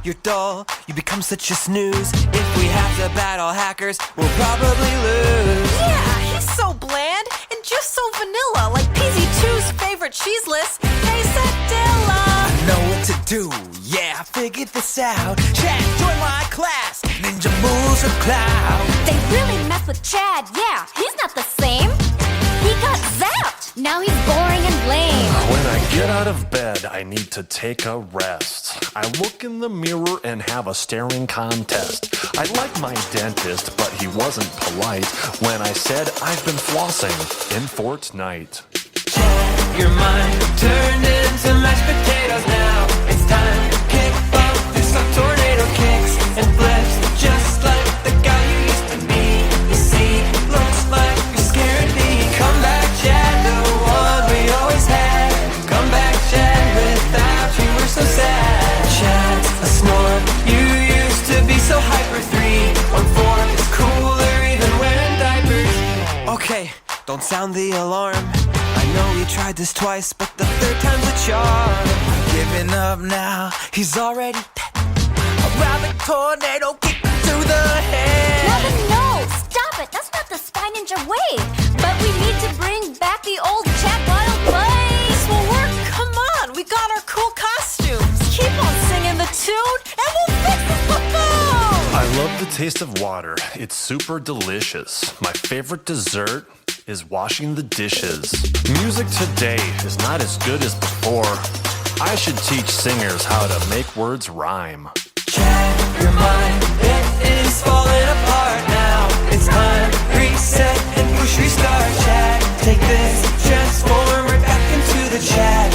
you're dull, you become such a snooze. If we have to battle hackers, we'll probably lose. Yeah, he's so bland and just so vanilla, like PZ2's favorite cheeseless quesadilla. I know what to do, yeah, I figured this out. Chad, join my class, ninja moves with cloud. They really mess with Chad, yeah, he's not the same. He got zapped, now he's boring and lame. When I get out of bed, I need to take a rest. I look in the mirror and have a staring contest. I like my dentist, but he wasn't polite when I said I've been flossing in Fortnite. Chad, your mind turned into mashed potatoes now. It's time to kick butt, do some tornado kicks and flips, just like the guy you used to be. You see, looks like you're scared of me. Come back, Chad, the one we always had. Come back, Chad, without you we're so sad. Chad's a snort, you used to be so hyper. 314 is cooler even wearing diapers. Okay, don't sound the alarm. I know you tried this twice, but the third time's a charm. Giving up now, he's already dead. A rabbit tornado kick to the head. No, stop it, that's not the Spy Ninja way. But we need to bring back the old Chad Wild play. This will work, come on, we got our cool costumes. Keep on singing the tune and we'll fix this buffoon. I love the taste of water. It's super delicious. My favorite dessert is washing the dishes. Music today is not as good as before. I should teach singers how to make words rhyme. Chad, your mind, it is falling apart now. It's time, reset and push restart. Chad, take this, transform right back into the Chad.